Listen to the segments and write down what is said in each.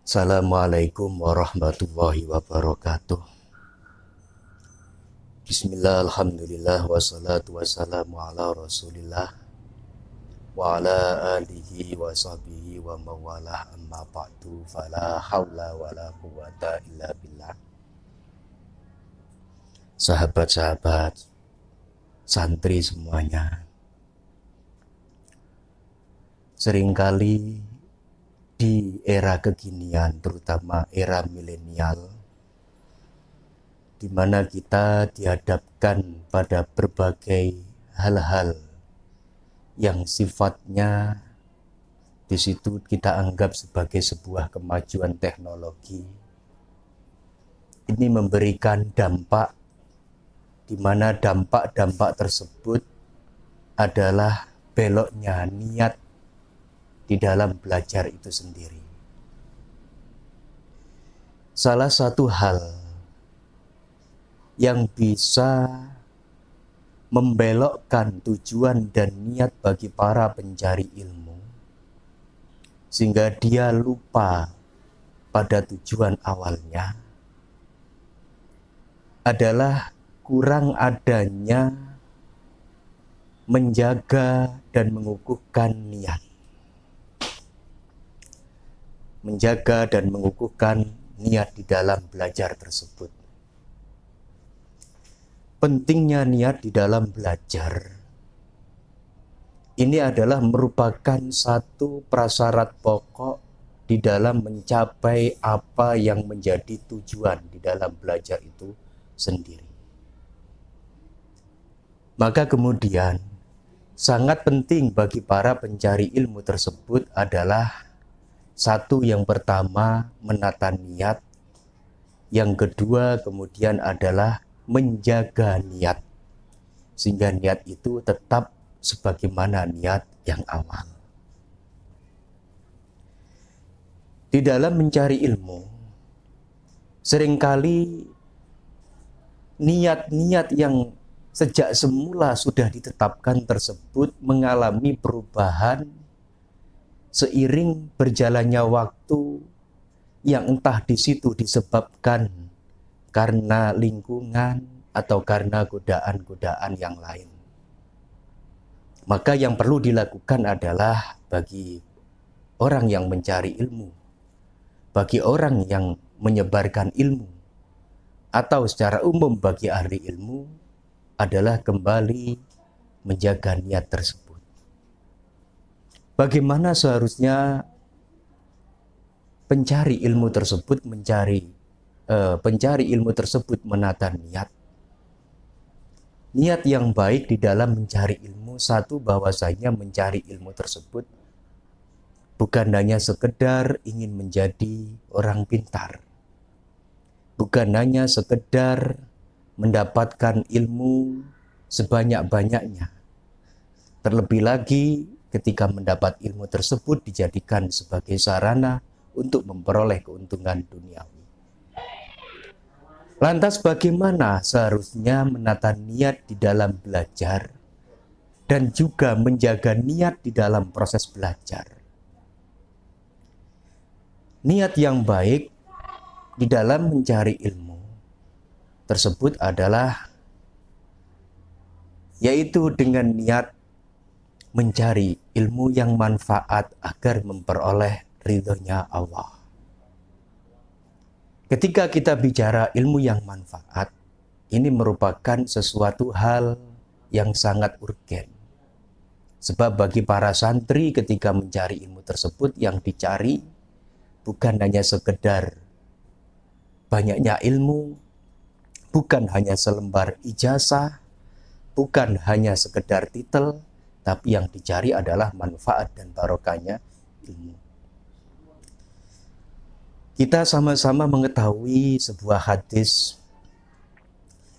Assalamualaikum warahmatullahi wabarakatuh. Bismillah, alhamdulillah, wassalatu wassalamu ala rasulillah wa ala alihi wa sahbihi wa mawalah, amma ba'du, fala hawla wa la quwata illa billah. Sahabat-sahabat, santri semuanya, seringkali di era kekinian, terutama era milenial, di mana kita dihadapkan pada berbagai hal-hal yang sifatnya di situ kita anggap sebagai sebuah kemajuan teknologi. Ini memberikan dampak, di mana dampak-dampak tersebut adalah beloknya niat di dalam belajar itu sendiri. Salah satu hal yang bisa membelokkan tujuan dan niat bagi para pencari ilmu, sehingga dia lupa pada tujuan awalnya, adalah kurang adanya menjaga dan mengukuhkan niat. Menjaga dan mengukuhkan niat di dalam belajar tersebut. Pentingnya niat di dalam belajar ini adalah merupakan satu prasyarat pokok di dalam mencapai apa yang menjadi tujuan di dalam belajar itu sendiri. Maka kemudian sangat penting bagi para pencari ilmu tersebut adalah satu, yang pertama menata niat, yang kedua kemudian adalah menjaga niat, sehingga niat itu tetap sebagaimana niat yang awal. Di dalam mencari ilmu, seringkali niat-niat yang sejak semula sudah ditetapkan tersebut mengalami perubahan seiring berjalannya waktu, yang entah di situ disebabkan karena lingkungan atau karena godaan-godaan yang lain. Maka yang perlu dilakukan adalah bagi orang yang mencari ilmu, bagi orang yang menyebarkan ilmu, atau secara umum bagi ahli ilmu, adalah kembali menjaga niat tersebut. Bagaimana seharusnya pencari ilmu tersebut menata niat? Niat yang baik di dalam mencari ilmu, satu, bahwasanya mencari ilmu tersebut bukan hanya sekedar ingin menjadi orang pintar, bukan hanya sekedar mendapatkan ilmu sebanyak-banyaknya. Terlebih lagi ketika mendapat ilmu tersebut dijadikan sebagai sarana untuk memperoleh keuntungan duniawi. Lantas bagaimana seharusnya menata niat di dalam belajar dan juga menjaga niat di dalam proses belajar? Niat yang baik di dalam mencari ilmu tersebut adalah yaitu dengan niat mencari ilmu yang manfaat agar memperoleh ridhonya Allah. Ketika kita bicara ilmu yang manfaat, ini merupakan sesuatu hal yang sangat urgen. Sebab bagi para santri ketika mencari ilmu tersebut, yang dicari bukan hanya sekedar banyaknya ilmu, bukan hanya selembar ijazah, bukan hanya sekedar titel, tapi yang dicari adalah manfaat dan barokahnya ilmu. Kita sama-sama mengetahui sebuah hadis,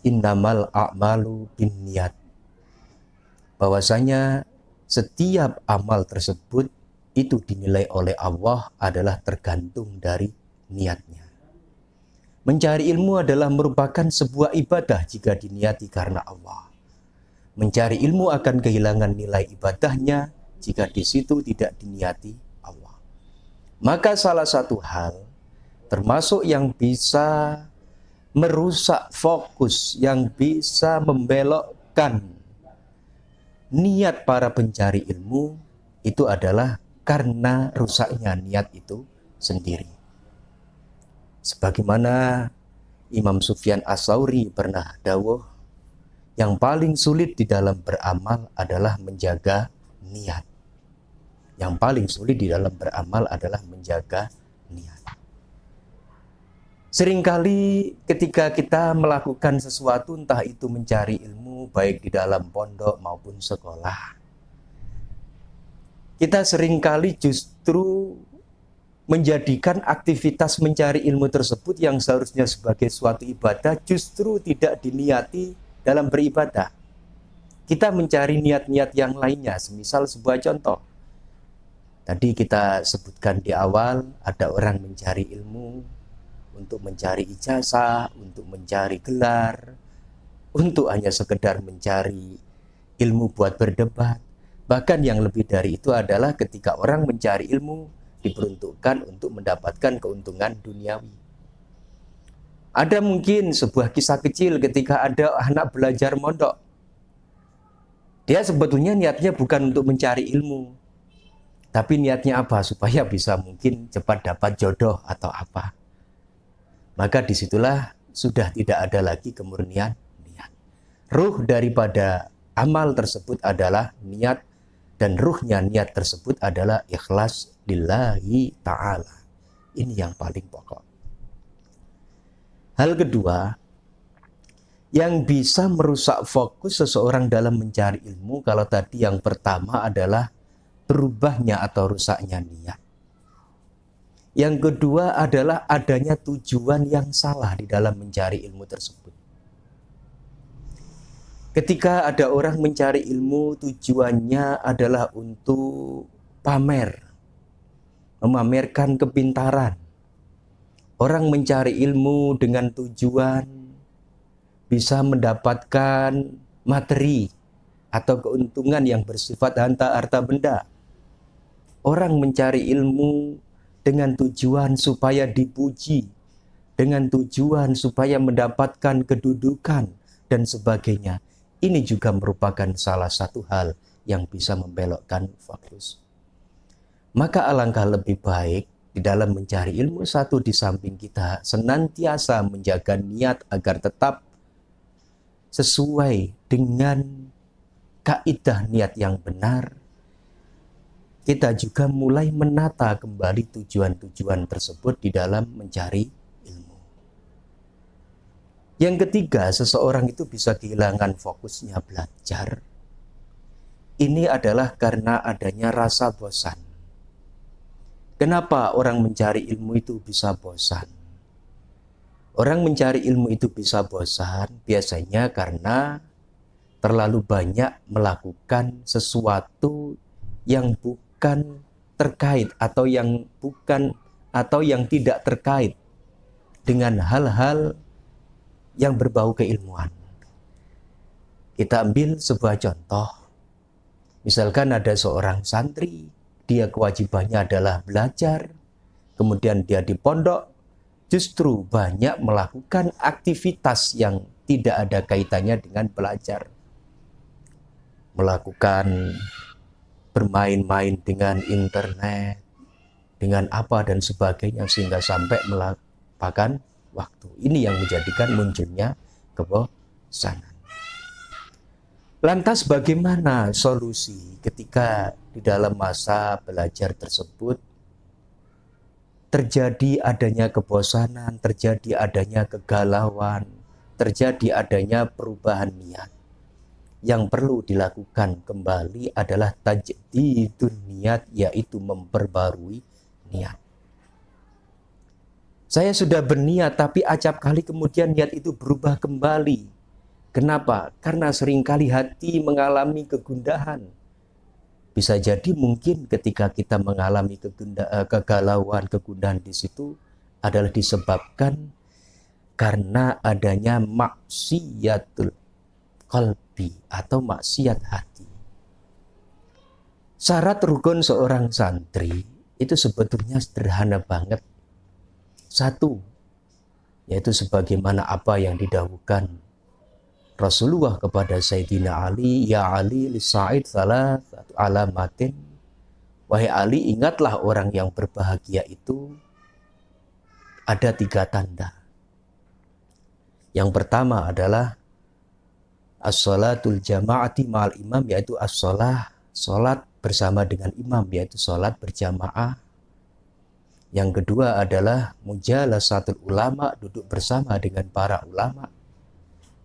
innamal a'malu binniyat, bahwasanya setiap amal tersebut itu dinilai oleh Allah adalah tergantung dari niatnya. Mencari ilmu adalah merupakan sebuah ibadah jika diniati karena Allah. Mencari ilmu akan kehilangan nilai ibadahnya jika di situ tidak diniati Allah. Maka salah satu hal termasuk yang bisa merusak fokus, yang bisa membelokkan niat para pencari ilmu, itu adalah karena rusaknya niat itu sendiri. Sebagaimana Imam Sufyan Ats-Tsauri pernah dawuh, yang paling sulit di dalam beramal adalah menjaga niat. Yang paling sulit di dalam beramal adalah menjaga niat. Seringkali ketika kita melakukan sesuatu, entah itu mencari ilmu, baik di dalam pondok maupun sekolah, kita seringkali justru menjadikan aktivitas mencari ilmu tersebut yang seharusnya sebagai suatu ibadah, justru tidak diniati dalam beribadah. Kita mencari niat-niat yang lainnya, semisal sebuah contoh. Tadi kita sebutkan di awal, ada orang mencari ilmu untuk mencari ijazah, untuk mencari gelar, untuk hanya sekedar mencari ilmu buat berdebat. Bahkan yang lebih dari itu adalah ketika orang mencari ilmu diperuntukkan untuk mendapatkan keuntungan duniawi. Ada mungkin sebuah kisah kecil ketika ada anak belajar mondok. Dia sebetulnya niatnya bukan untuk mencari ilmu, tapi niatnya apa? Supaya bisa mungkin cepat dapat jodoh atau apa. Maka disitulah sudah tidak ada lagi kemurnian niat. Ruh daripada amal tersebut adalah niat, dan ruhnya niat tersebut adalah ikhlas lillahi ta'ala. Ini yang paling pokok. Hal kedua, yang bisa merusak fokus seseorang dalam mencari ilmu, kalau tadi yang pertama adalah berubahnya atau rusaknya niat. Yang kedua adalah adanya tujuan yang salah di dalam mencari ilmu tersebut. Ketika ada orang mencari ilmu, tujuannya adalah untuk pamer, memamerkan kepintaran. Orang mencari ilmu dengan tujuan bisa mendapatkan materi atau keuntungan yang bersifat harta benda. Orang mencari ilmu dengan tujuan supaya dipuji, dengan tujuan supaya mendapatkan kedudukan dan sebagainya. Ini juga merupakan salah satu hal yang bisa membelokkan fokus. Maka alangkah lebih baik di dalam mencari ilmu, satu, di samping kita senantiasa menjaga niat agar tetap sesuai dengan kaidah niat yang benar, kita juga mulai menata kembali tujuan-tujuan tersebut di dalam mencari ilmu. Yang ketiga, seseorang itu bisa kehilangan fokusnya belajar. Ini adalah karena adanya rasa bosan. Kenapa orang mencari ilmu itu bisa bosan? Orang mencari ilmu itu bisa bosan biasanya karena terlalu banyak melakukan sesuatu yang bukan terkait atau yang tidak terkait dengan hal-hal yang berbau keilmuan. Kita ambil sebuah contoh. Misalkan ada seorang santri, dia kewajibannya adalah belajar, kemudian dia di pondok, justru banyak melakukan aktivitas yang tidak ada kaitannya dengan belajar. Melakukan bermain-main dengan internet, dengan apa dan sebagainya, sehingga sampai melupakan waktu. Ini yang menjadikan munculnya kebosanan. Lantas bagaimana solusi ketika di dalam masa belajar tersebut terjadi adanya kebosanan, terjadi adanya kegalauan, terjadi adanya perubahan niat? Yang perlu dilakukan kembali adalah tajdidun niat, yaitu memperbarui niat. Saya sudah berniat, tapi acap kali kemudian niat itu berubah kembali. Kenapa? Karena seringkali hati mengalami kegundahan. Bisa jadi mungkin ketika kita mengalami kegalauan, kegundahan di situ adalah disebabkan karena adanya maksiatul qalbi atau maksiat hati. Syarat rukun seorang santri itu sebetulnya sederhana banget. satu, yaitu sebagaimana apa yang didahulukan Rasulullah kepada Sayyidina Ali, ya Ali li Sa'id salah satu alamatin. Wahai Ali, ingatlah orang yang berbahagia itu ada 3 tanda. Yang pertama adalah as-salatul jama'ati ma'al imam, yaitu salat bersama dengan imam, yaitu salat berjamaah. Yang kedua adalah mujalasatul ulama, duduk bersama dengan para ulama.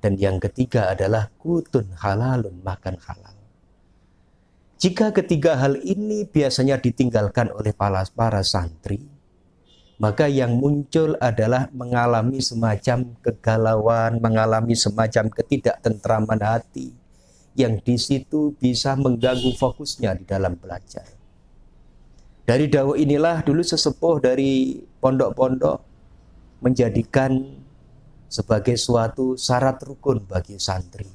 Dan yang ketiga adalah kutun halalun, makan halal. Jika ketiga hal ini biasanya ditinggalkan oleh para santri, maka yang muncul adalah mengalami semacam kegalauan, mengalami semacam ketidaktentraman hati, yang di situ bisa mengganggu fokusnya di dalam belajar. Dari dawuh inilah dulu sesepuh dari pondok-pondok menjadikan sebagai suatu syarat rukun bagi santri,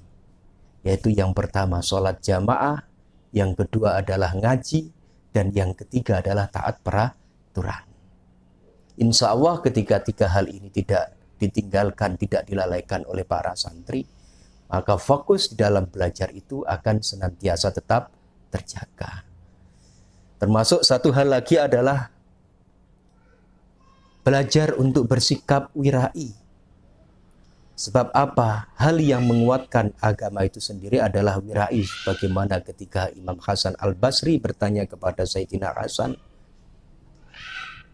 yaitu yang pertama sholat jamaah, yang kedua adalah ngaji, dan yang ketiga adalah taat peraturan. Insya Allah ketika 3 hal ini tidak ditinggalkan, tidak dilalaikan oleh para santri, maka fokus di dalam belajar itu akan senantiasa tetap terjaga. Termasuk satu hal lagi adalah belajar untuk bersikap wirai. Sebab apa? Hal yang menguatkan agama itu sendiri adalah wirai. Bagaimana ketika Imam Hasan Al-Basri bertanya kepada Sayyidina Hasan,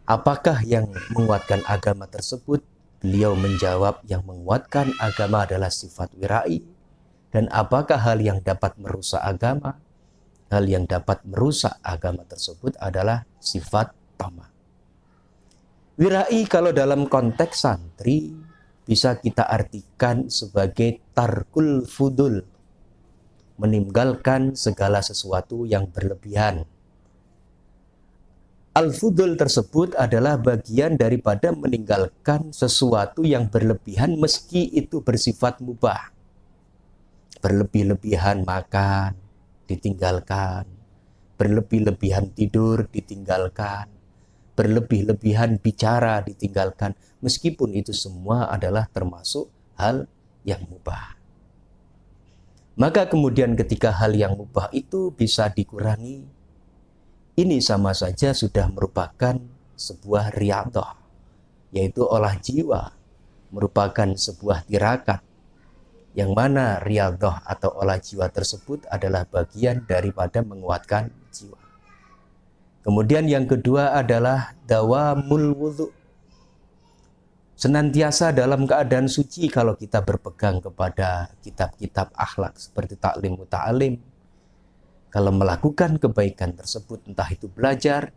apakah yang menguatkan agama tersebut? Beliau menjawab, yang menguatkan agama adalah sifat wirai. Dan apakah hal yang dapat merusak agama? Hal yang dapat merusak agama tersebut adalah sifat tamak. Wirai kalau dalam konteks santri bisa kita artikan sebagai tarkul fudul, meninggalkan segala sesuatu yang berlebihan. Al-fudul tersebut adalah bagian daripada meninggalkan sesuatu yang berlebihan meski itu bersifat mubah. Berlebih-lebihan makan, ditinggalkan. Berlebih-lebihan tidur, ditinggalkan. Berlebih-lebihan bicara, ditinggalkan. Meskipun itu semua adalah termasuk hal yang mubah. Maka kemudian ketika hal yang mubah itu bisa dikurangi, ini sama saja sudah merupakan sebuah riyadhah, yaitu olah jiwa, merupakan sebuah tirakat, yang mana riyadhah atau olah jiwa tersebut adalah bagian daripada menguatkan jiwa. Kemudian yang kedua adalah dawamul wudhu, senantiasa dalam keadaan suci kalau kita berpegang kepada kitab-kitab akhlak seperti Ta'lim Muta'alim. Kalau melakukan kebaikan tersebut, entah itu belajar,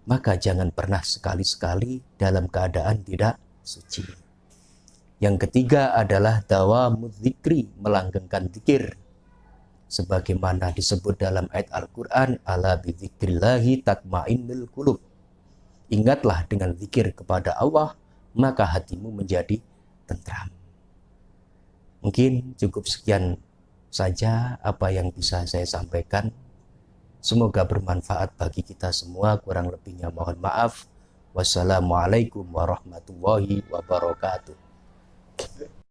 maka jangan pernah sekali-sekali dalam keadaan tidak suci. Yang ketiga adalah dawamul dzikri, melanggengkan zikir. Sebagaimana disebut dalam ayat Al-Quran, ala bidzikrillahi tatmainnul qulub. Ingatlah dengan zikir kepada Allah, maka hatimu menjadi tentram. Mungkin cukup sekian saja apa yang bisa saya sampaikan. Semoga bermanfaat bagi kita semua. Kurang lebihnya mohon maaf. Wassalamualaikum warahmatullahi wabarakatuh.